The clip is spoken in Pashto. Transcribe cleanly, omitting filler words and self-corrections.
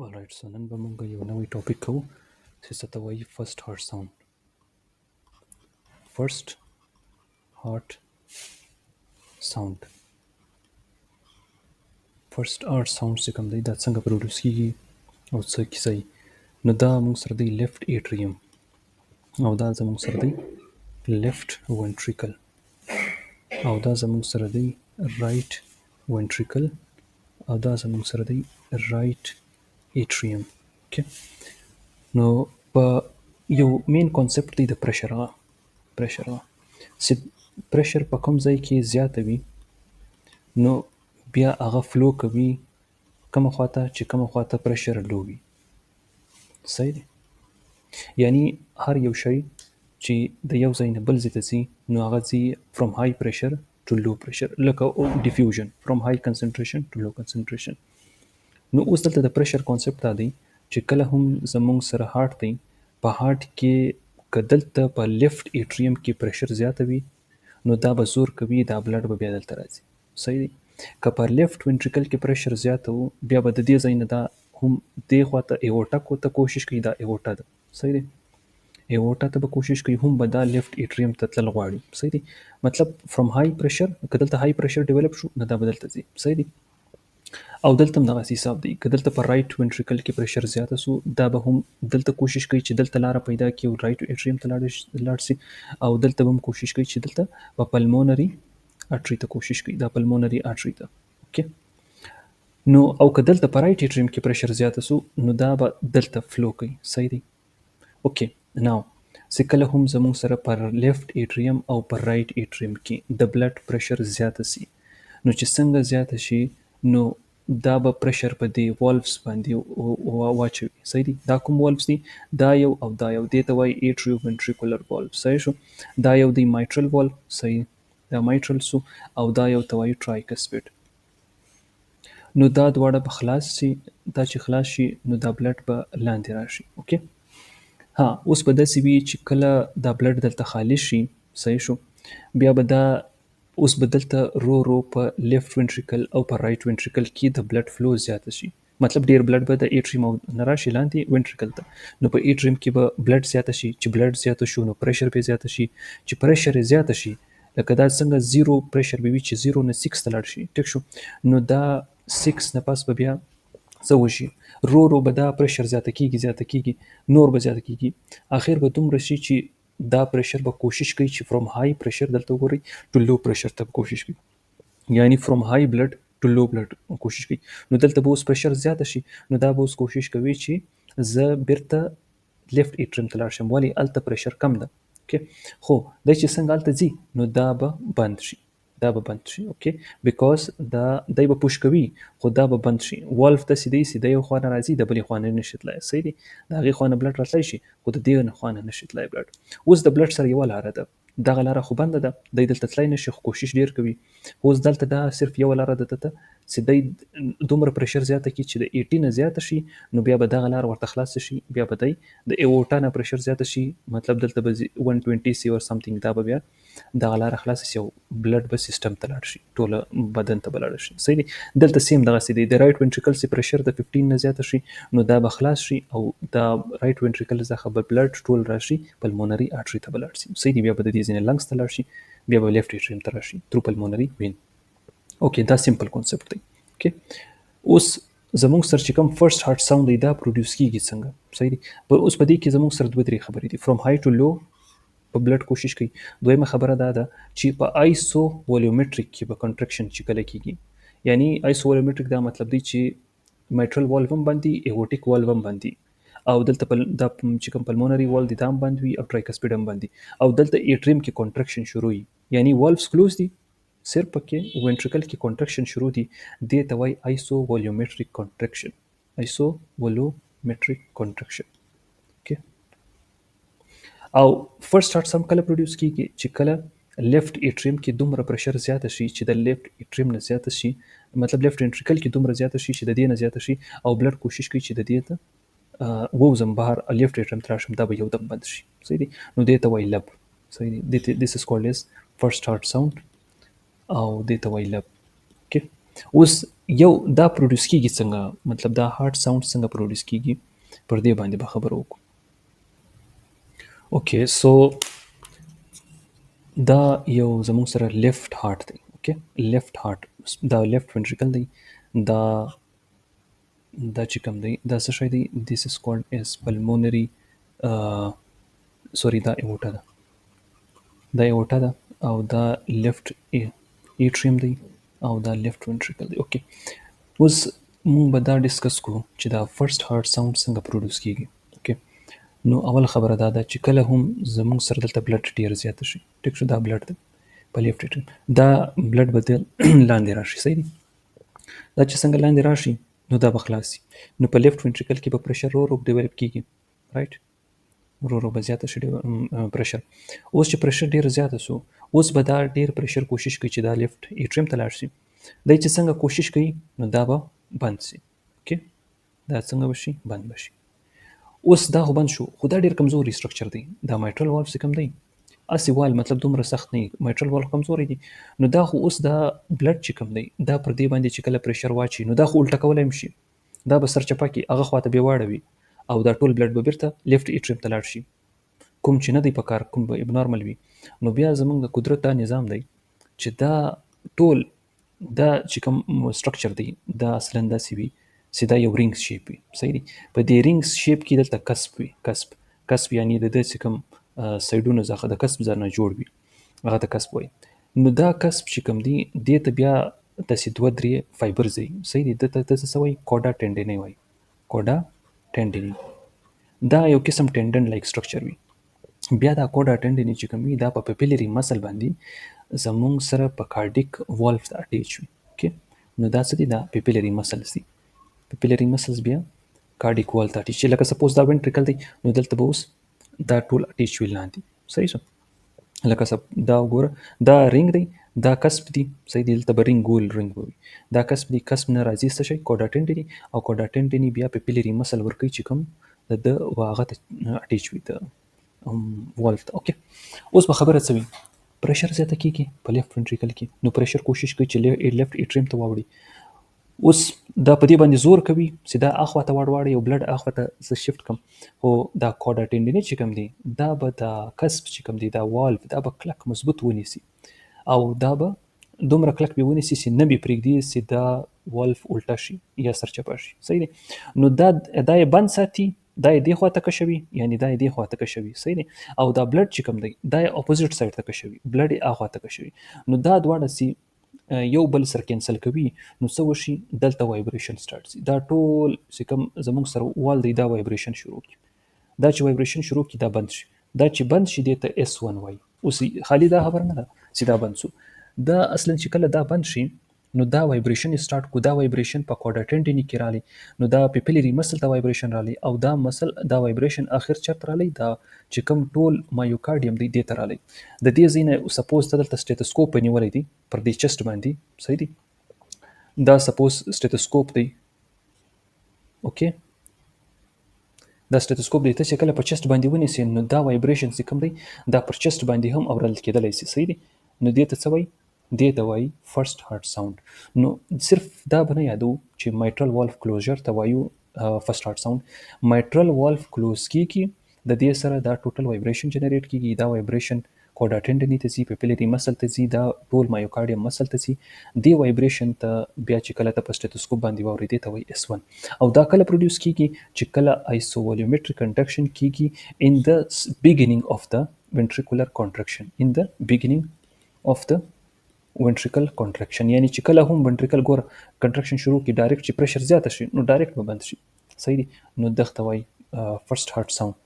Alright, so نن به موږ یو نوی ټاپک کوو چې څه ته وایي فرست هارټ ساوند. فرست هارټ ساوند فرست هارټ ساوند چې کوم دی دا څنګه پروډوس کیږي او څه کیسه یي. نو دا موږ سره دی لیفت ایټریم او دا زموږ سره دی لیفت ونټریکل او دا زموږ سره دی رائټ ونټریکل او دا زموږ سره دی رائټ ایټریم. اوکې، نو په یو مین کانسپټ دی د پریشر چې پریشر په کوم ځای کې زیاته وي نو بیا هغه فلو کوي کومه خواته چې کومه خواته پریشر لو وي. صحیح دی؟ یعنی هر یو شی چې د یو ځای نه بل ځای ته ځي نو هغه ځي فرام های پریشر ټو لو پریشر، لکه ډیفیوژن فرام های کنسنټریشن ټو لو کنسنټریشن. نو اوس دلته د پریشر کانسپټ دا دی چې کله هم زموږ سره هارت دی، په هارت کې که دلته په لیفت ایټریم کې پریشر زیاته وي نو دا به زور کوي، دا بلډ به بیا دلته راځي. صحیح دی؟ که په لیفت ونټریکل کې پریشر زیاته وو بیا به د دې ځای نه دا هم دې خواته ایورټا ته کوشش کوي، دا ایورټا ده. صحیح دی؟ ایورټا ته به کوشش کوي، هم به دا لیفت ایټریم ته تلل غواړي. صحیح دی؟ مطلب فرام های پریشر که دلته های پریشر ډیولپ شو نو دا به دلته ځي. صحیح دی؟ او دلته هم دغسې حساب دی، که دلته په رایټ ونټریکل کې پریشر زیاته سو دا به هم دلته کوشش کوي چې دلته لاره پیدا کړي او رایټ ایټریم ته لاړ شي، او دلته به هم کوشش کوي چې دلته په پلمونري اټري ته کوشش کوي، دا پلمونري اټري ته. اوکې، نو او که دلته په رایټ ایټریم کې پریشر زیاته سو نو دا به دلته فلو کوي. صحیح دی؟ اوکې، ناو چې کله هم زموږ سره پر لیفت ایټریم او پر رایټ ایټریم کې د بلډ پریشر زیاته سي نو چې څنګه زیاته شي نو دا به پریشر په دې والفز باندې واچوي. صحیح دی؟ دا کوم والفز دي؟ دا یو او دا یو، دې ته وایي ایټریو ونټریکولر والف. صحیح شو؟ دا یو دی مایټرل والف، صحیح، دا مایټرل سو، او دا یو ته وایي ټرایکسپیډ. نو دا دواړه به خلاص شي، دا چې خلاص شي نو دا بلډ به لاندې راشي. اوکې، ها اوس به داسې وي چې کله دا بلډ دلته خالي شي، صحیح شو، بیا به دا اوس به دلته رو په لیفت ونټریکل او په رایټ ونټریکل کې د بلډ فلو زیاته شي. مطلب ډیر بلډ به د ایټریم نه راشي لاندې ونټریکل ته، نو په ایټریم کې به بلډ زیاته شي، چې بلډ زیاته شو نو پریشر به زیاته شي، چې پریشر زیاته شي لکه دا څنګه زیرو پریشر به وي چې 0 نه 6 ته لاړ شي. ټیک شو؟ نو دا 6 نه پس به بیا څه وشي، رو به دا پریشر زیاته کیږي نور به زیاته کیږي، اخر به دومره شي چې دا پریشر به کوشش کوي چې فرام های پریشر دلته وګورئ ټو لو پریشر ته کوشش کوي، یعنی فرام های بلډ ټو لو بلډ کوشش کوي. نو دلته به اوس پریشر زیاته شي نو دا به اوس کوشش کوي چې زه بیرته لیفت ایټریم ته لاړ شم، ولې هلته پریشر کم ده. اوکې، خو دا چې څنګه هلته ځي نو دا به بند شي. اوکې، بیکاز دا دای به پوش کوي خو دا به بند شي. والف ته سیده یو خوا نه راځي، د بلې خوا نه نشي تللی. صحیح دی؟ د هغې خوا نه بلډ راتلی شي خو د دې خوا نه نشي تللی بلډ. اوس د بلډ سره یوه لاره ده، دغه لاره خو بنده ده، دی دلته تللی نشي خو کوشش ډیر کوي. اوس دلته دا صرف یوه لاره ده ته چې دی دومره پریشر زیاته کړي چې د 80 نه زیاته شي نو بیا به دغه لار ورته خلاصه شي، بیا به دی د ایورټا نه پریشر زیاته شي، مطلب دلته به 120 سی اور سمثینګ، دا به بیا دغه لاره خلاصه شي او بلډ به سیستم ته لاړ شي، ټوله بدن ته به لاړ شي. صحیح دی؟ دلته سیم دغسې دی، د رایټ ونټریکل سي پریشر د 15 نه زیاته شي نو دا به خلاص شي او دا رایټ ونټریکل څخه به بلډ ټول راشي پلمونري اټري ته به لاړ شي. صحیح دی؟ بیا به د دې ځینې لنګس ته لاړ شي، بیا به لیفت ایټریم ته راشي تھرو پلمونري وین. اوکې، دا سمپل کانسپټ دی. اوکې، اوس زموږ سره چې کوم فرست هارټ ساوند دی دا پروډوس کیږي څنګه؟ صحیح دی؟ اوس په دې کې زموږ سره دوه درې خبرې دي. فرام های ټو لو په بلډ کوشش کوي. دویمه خبره دا ده چې په آیسو ولیومټریک کې به کنټرکشن چې کله کیږي، یعنی آیسو ولیومټریک دا مطلب دی چې مایټرل والف هم باندې، ایورټیک والف هم باندې، او دلته دا چې کوم پلمونري وال دی دا هم باندې وي او ټرایکسپیډ هم باندې، او دلته ایټریم کې کنټرکشن شروع وي، یعنی والفز کلوز دي، صرف پکې ونټریکل کې کنټرکشن شروع دي، دې ته وایي آیسو ولیومټریک کنټرکشن. آیسو ولیومټریک کنټرکشن. اوکې، او فرست هارټ ساوند کله پروډوس کیږي چې کله لیفت ایټریم کې دومره پریشر زیاته شي چې د لیفت ایټریم نه زیاته شي، مطلب لیفت ونټریکل کې دومره زیاته شي چې د دې نه زیاته شي او بلډ کوشش کوي چې د دې ته ووځم بهر، لیفت ایټریم ته راشم، دا به یو دم بند شي. صحیح دی؟ نو دې ته وایي لب. صحیح دی؟ دیس از کالډ از فرست هارټ ساوند او دې ته وایي لب. اوکې، اوس یو دا پروډوس کیږي څنګه، مطلب دا هارت ساوند څنګه پروډوس کیږي، پر دې باندې به خبرو وکړو. اوکې سو دا یو زموږ سره لیفت هارت دی. اوکې لیفت هارت، دا لیفت ventricle دی. دا دا چې کوم دی دا څه شی دی، دیس از کالډ as pulmonary سوري دا ایورټا ده، دا ایورټا ده او دا لیفت ایټریم دی او دا لیفت ventricle دی. اوکې اوس مونږ به دا ډسکس کوو چې دا فرست هارت ساوند څنګه پروډوس کیږي. اوکې نو اول خبره دا ده چې کله هم زموږ سره دلته بلډ ډیر زیات شي، ټیک شو، دا بلډ دی په لیفت ایټریم، دا بلډ به لاندې راشي، صحیح دی. دا چې څنګه لاندې راشي نو دا به خلاص شي، نو په لیفت ventricle کې به پریشر ورو ورو ډیولپ کیږي، رائټ، ورو ورو به زیاته شي پریشر. اوس چې پریشر ډیر زیاته شو، اوس به دا ډیر پریشر کوشش کوي چې دا لیفت ایټریم ته لاړ شي. دا چې څنګه کوشش کوي نو دا به بند شي. اوکې دا څنګه بشي، بند بشي. اوس دا خو بند شو، خو دا ډیر کمزوري سټرکچر دی، دا مایټرل والف څه کم دی، اسی وال مطلب دومره سخت نه، مایټرل والف کمزوري دي. نو دا خو اوس دا بلډ چې کم دی دا پر دې باندې چې کله پریشر واچي نو دا خو الټه کولای هم شي، دا به سرچپه کې هغه خواته به واړوي او دا ټول بلډ به بیرته لیفت ایټریم ته لاړ شي، کوم چې نه دی په کار، کوم به ابنارمل وي. نو بیا زمونږ د قدرت دا نظام دی چې دا ټول دا چې کوم سټرکچر دی دا اصلا داسې وي چې دا یو رینګ شیپ وي، صحیح دی. په دې رینګ شیپ کې دلته کسب وي، کسب یعنی د دې چې کوم سایډونه ځخه د کسب ځای نه جوړ وي هغه ته کسب وایي. نو دا کسب چې کوم دی دې ته بیا داسې دوه درې فایبرز دی، صحیح دی، دته څه وایي، کوډا ټینډیني وایي، کوډا ټینډیني. دا یو قسم ټینډن لایک سټرکچر وي. بیا دا کوډا ټینډیني چې کوم وي دا په پپیلری مسل باندې زمونږ سره په کارډیک والف ته اټیچ وي. اوکې نو دا څه دي، دا پپیلری مسلز دي، پپیلری مسلز بیا کارډیک وال ته اټیچ، لکه سپوز دا ventricle دی نو دلته به اوس دا ټول اټیچ وي لاندې، صحیح شو. لکه دا وګوره دا رینګ دی، دا کسب دی، صحیح دی، دلته به رینګ ګول رینګ وي، دا کسب دی، کسب نه راځي څه شی، کوډا ټینډیني، او کوډا ټینډیني بیا پپیلری مسل ورکوي چې کوم د واغه ته اټیچ وي د والف ته. اوکې اوس به خبره څه وي، پریشر زیاته کیږي په لیفت ventricle کې، نو پریشر کوشش کوي چې لیفت ایټریم ته واوړي. اوس دا په دې باندې زور کوي چې دا اخوا ته واړوي او بلډ اخوا ته ز شفت کم، خو دا کوډا ټینډیني چې کوم دی دا به دا کسب چې کوم دی دا والف دا به کلک مضبوط ونیسي او دا به دومره کلک به ونیسي چې نه به پرېږدي چې دا والف الټه شي یا سرچپه شي، صحیح دی. نو دا یې بند ساتي، دا یې دې خوا ته کشوي، یعنی دا یې دې خوا ته کشوي، صحیح دی. او دا بلډ چې کوم دی دا یې اپوزیټ سایډ ته کشوي، بلډ یې اخوا ته کشوي. نو دا دواړه سي یو بل سره کینسل کوي، نو څه وشي دلته وایبریشن سٹارټ شي، دا ټول چې کوم زموږ سره وال دی دا وایبریشن شروع کی، دا چې وایبریشن شروع کی دا بند شي، دا چې بند شي دته S1 وای. اوس خالی دا خبر نه ده چې دا بند شو، دا اصلا چې کله دا بند شي نو دا وایبریشن سٹارټ کو، دا وایبریشن په کوډا ټینډیني کې رالی، نو دا پپیلری مسل ته وایبریشن رالی او دا مسل دا وایبریشن اخر چرته رالی، دا چې کوم ټول مایوکارډیم دی دې ته رالی. د دې ځینه سپوز ته دلته سټیتوسکوپ نیولې دی پر دې چست باندې، صحیح دی، دا سپوز سټیتوسکوپ دی. اوکې دا سټیتوسکوپ دی ته چې کله په چست باندې ونیسي نو دا وایبریشن چې کوم دی دا پر چست باندې هم اورل کېدلی شي، صحیح دی. نو دې ته څه وایي، دې ته وایي فرست هارت ساوند. نو صرف دا به نه یادو چې مایټرل والف کلوزر ته وایو فرست هارت ساوند، مایټرل والف کلوز کیږي د دې سره دا ټوټل وایبریشن جنریټ کیږي، دا وایبریشن کوډا ټینډیني ته ځي، پپیلری مسل ته ځي، دا ټول مایوکارډیم مسل ته ځي، دی وایبریشن ته بیا چې کله ته په سټیتوسکوپ باندې واوري دی ته وایي S1. او دا کله پروډوس کیږي چې کله آیسوولیومټریک کنډکشن کیږي ان د بیګینینګ اف د ventricular contraction، ان د بیګینینګ اف د ventricle contraction، یعنی چې کله هم ventricle ګور کنټرکشن شروع کی ډایرکټ چې پریشر زیات شي نو ډایرکټ به بند شي، صحیح دی. نو دغه وایي فرست هارت ساوند.